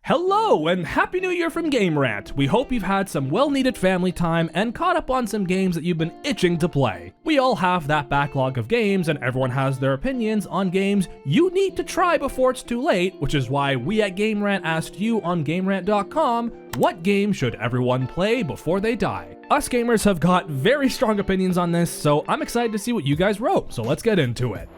Hello and Happy New Year from Game Rant! We hope you've had some well-needed family time and caught up on some games that you've been itching to play. We all have that backlog of games and everyone has their opinions on games you need to try before it's too late, which is why we at Game Rant asked you on GameRant.com, what game should everyone play before they die? Us gamers have got very strong opinions on this, so I'm excited to see what you guys wrote, so let's get into it.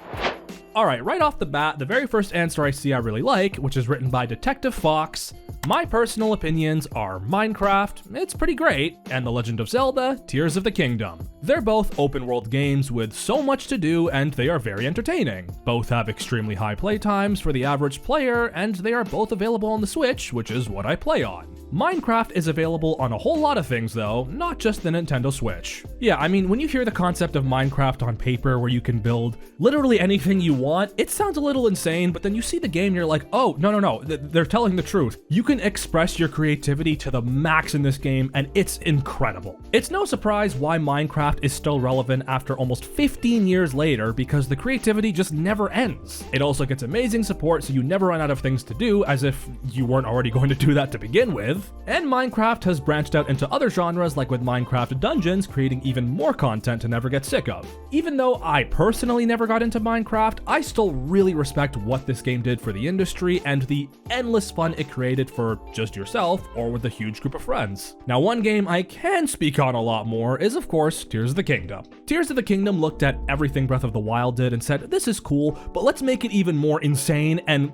Alright, right off the bat, the very first answer I see I really like, which is written by Detective Fox. My personal opinions are Minecraft, it's pretty great, and The Legend of Zelda, Tears of the Kingdom. They're both open world games with so much to do and they are very entertaining. Both have extremely high play times for the average player, and they are both available on the Switch, which is what I play on. Minecraft is available on a whole lot of things though, not just the Nintendo Switch. Yeah, I mean, when you hear the concept of Minecraft on paper where you can build literally anything you want, it sounds a little insane, but then you see the game and you're like, oh, no, they're telling the truth. You can express your creativity to the max in this game and it's incredible. It's no surprise why Minecraft is still relevant after almost 15 years later because the creativity just never ends. It also gets amazing support so you never run out of things to do, as if you weren't already going to do that to begin with. And Minecraft has branched out into other genres, like with Minecraft Dungeons, creating even more content to never get sick of. Even though I personally never got into Minecraft, I still really respect what this game did for the industry and the endless fun it created for just yourself or with a huge group of friends. Now, one game I can speak on a lot more is, of course, Tears of the Kingdom. Tears of the Kingdom looked at everything Breath of the Wild did and said, this is cool, but let's make it even more insane and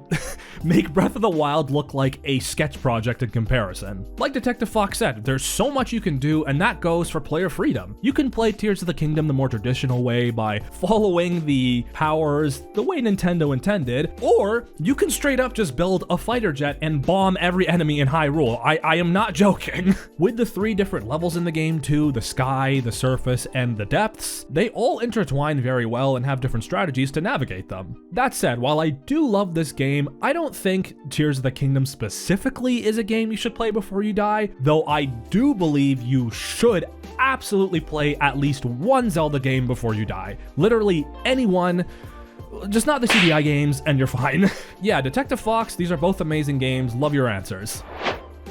make Breath of the Wild look like a sketch project in comparison. Like Detective Fox said, there's so much you can do, and that goes for player freedom. You can play Tears of the Kingdom the more traditional way by following the powers the way Nintendo intended, or you can straight up just build a fighter jet and bomb every enemy in Hyrule. I am not joking. With the 3 different levels in the game too, the sky, the surface, and the depths, they all intertwine very well and have different strategies to navigate them. That said, while I do love this game, I don't think Tears of the Kingdom specifically is a game you should play before you die, though I do believe you should absolutely play at least one Zelda game before you die. Literally anyone, just not the CDI games, and you're fine. Yeah, Detective Fox, these are both amazing games, love your answers.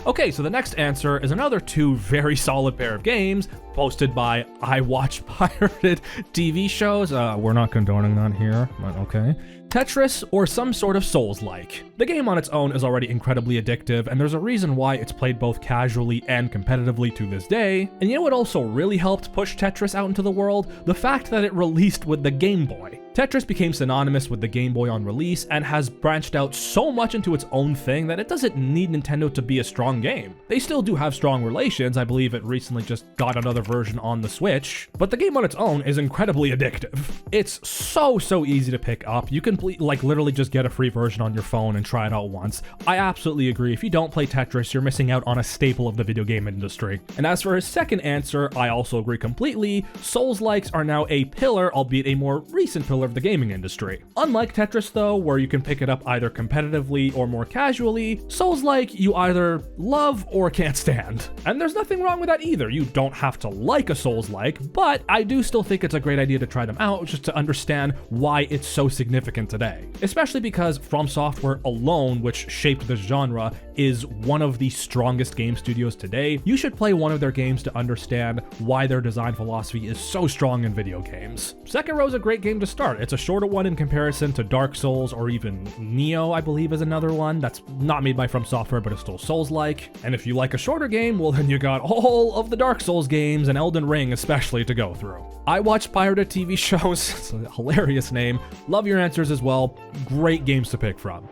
Okay, so the next answer is another 2 very solid pair of games posted by I Watch Pirated TV shows. We're not condoning that here, but okay. Tetris or some sort of Soulslike. The game on its own is already incredibly addictive, and there's a reason why it's played both casually and competitively to this day. And you know what also really helped push Tetris out into the world? The fact that it released with the Game Boy. Tetris became synonymous with the Game Boy on release and has branched out so much into its own thing that it doesn't need Nintendo to be a strong game. They still do have strong relations, I believe it recently just got another version on the Switch, but the game on its own is incredibly addictive. It's so easy to pick up. You can literally just get a free version on your phone and try it out once. I absolutely agree, if you don't play Tetris, you're missing out on a staple of the video game industry. And as for his second answer, I also agree completely. Souls-likes are now a pillar, albeit a more recent pillar of the gaming industry. Unlike Tetris though, where you can pick it up either competitively or more casually, Souls-like you either love or can't stand. And there's nothing wrong with that either. You don't have to like a Souls-like, but I do still think it's a great idea to try them out just to understand why it's so significant today. Especially because From Software alone, which shaped this genre, is one of the strongest game studios today. You should play one of their games to understand why their design philosophy is so strong in video games. Sekiro is a great game to start. It's a shorter one in comparison to Dark Souls or even Neo, I believe is another one that's not made by From Software, but it's still Souls-like. And if you like a shorter game, well then you got all of the Dark Souls games and Elden Ring especially to go through. I Watch Pirated TV shows, it's a hilarious name. Love your answers as well. Great games to pick from.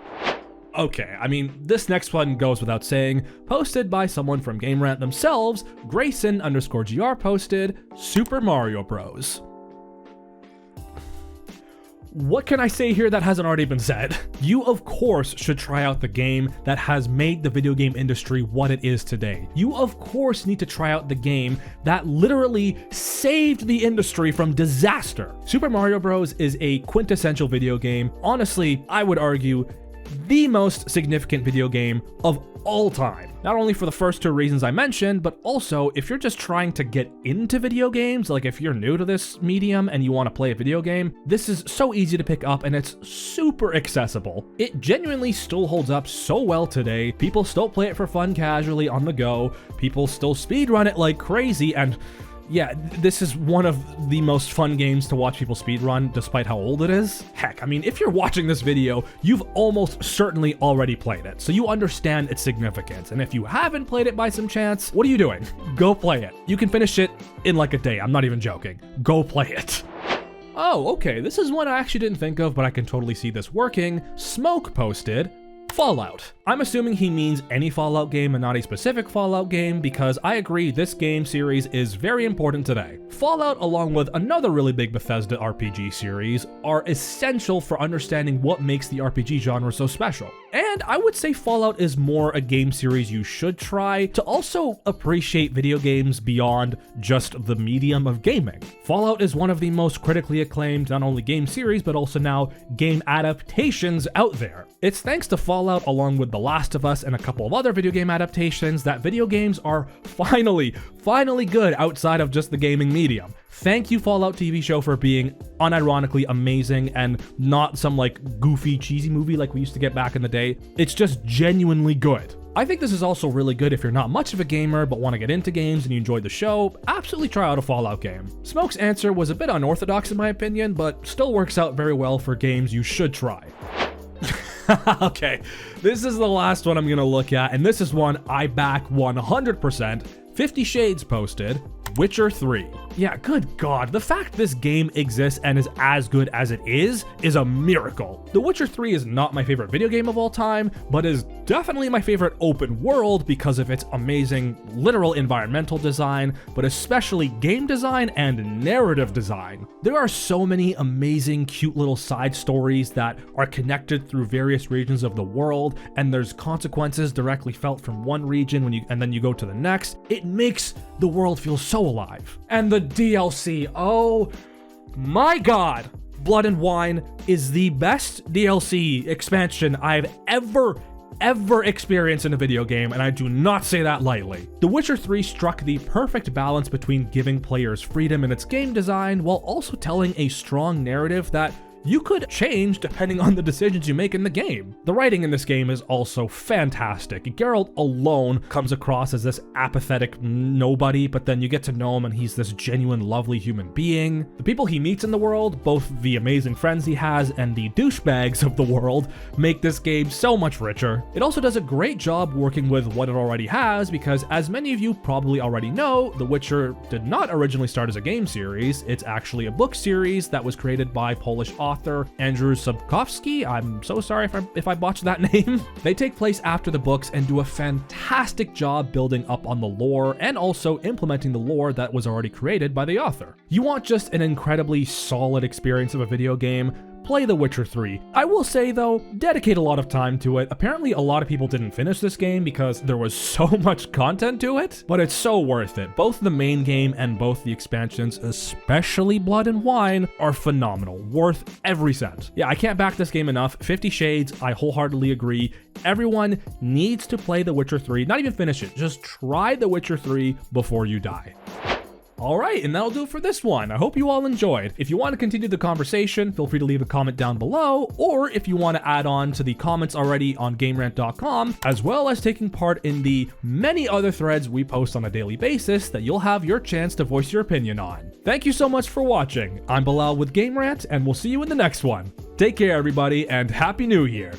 Okay, I mean, this next one goes without saying. Posted by someone from Game Rant themselves, Grayson_GR posted, Super Mario Bros. What can I say here that hasn't already been said? You of course should try out the game that has made the video game industry what it is today. You of course need to try out the game that literally saved the industry from disaster. Super Mario Bros. Is a quintessential video game. Honestly, I would argue the most significant video game of all time. Not only for the first two reasons I mentioned, but also if you're just trying to get into video games, like if you're new to this medium and you want to play a video game, this is so easy to pick up and it's super accessible. It genuinely still holds up so well today. People still play it for fun casually on the go. People still speedrun it like crazy, and yeah, this is one of the most fun games to watch people speedrun, despite how old it is. Heck, I mean, if you're watching this video, you've almost certainly already played it, so you understand its significance. And if you haven't played it by some chance, what are you doing? Go play it. You can finish it in like a day. I'm not even joking. Go play it. Oh, okay, this is one I actually didn't think of, but I can totally see this working. Smoke posted Fallout. I'm assuming he means any Fallout game and not a specific Fallout game, because I agree this game series is very important today. Fallout, along with another really big Bethesda RPG series, are essential for understanding what makes the RPG genre so special. And I would say Fallout is more a game series you should try to also appreciate video games beyond just the medium of gaming. Fallout is one of the most critically acclaimed not only game series but also now game adaptations out there. It's thanks to Fallout, along with The Last of Us and a couple of other video game adaptations, that video games are finally good outside of just the gaming medium. Thank you, Fallout TV show, for being unironically amazing and not some like goofy, cheesy movie like we used to get back in the day. It's just genuinely good. I think this is also really good if you're not much of a gamer but want to get into games and you enjoyed the show. Absolutely try out a Fallout game. Smoke's answer was a bit unorthodox in my opinion, but still works out very well for games you should try. Okay, this is the last one I'm gonna look at, and this is one I back 100%. 50 Shades posted Witcher 3. Yeah, good God, the fact this game exists and is as good as it is a miracle. The Witcher 3 is not my favorite video game of all time, but is definitely my favorite open world because of its amazing literal environmental design, but especially game design and narrative design. There are so many amazing, cute little side stories that are connected through various regions of the world, and there's consequences directly felt from one region and then you go to the next. It makes the world feel so alive. And the DLC, oh my God, Blood and Wine is the best DLC expansion I've ever experienced in a video game, and I do not say that lightly. The Witcher 3 struck the perfect balance between giving players freedom in its game design while also telling a strong narrative that you could change depending on the decisions you make in the game. The writing in this game is also fantastic. Geralt alone comes across as this apathetic nobody, but then you get to know him and he's this genuine, lovely human being. The people he meets in the world, both the amazing friends he has and the douchebags of the world, make this game so much richer. It also does a great job working with what it already has, because as many of you probably already know, The Witcher did not originally start as a game series. It's actually a book series that was created by Polish author Andrew Sapkowski. I'm so sorry if I botched that name. They take place after the books and do a fantastic job building up on the lore and also implementing the lore that was already created by the author. You want just an incredibly solid experience of a video game? Play The Witcher 3. I will say though, dedicate a lot of time to it. Apparently a lot of people didn't finish this game because there was so much content to it, but it's so worth it. Both the main game and both the expansions, especially Blood and Wine, are phenomenal. Worth every cent. Yeah, I can't back this game enough. 50 Shades, I wholeheartedly agree. Everyone needs to play The Witcher 3. Not even finish it. Just try The Witcher 3 before you die. Alright, and that'll do it for this one. I hope you all enjoyed. If you want to continue the conversation, feel free to leave a comment down below, or if you want to add on to the comments already on GameRant.com, as well as taking part in the many other threads we post on a daily basis that you'll have your chance to voice your opinion on. Thank you so much for watching. I'm Bilal with GameRant, and we'll see you in the next one. Take care, everybody, and Happy New Year!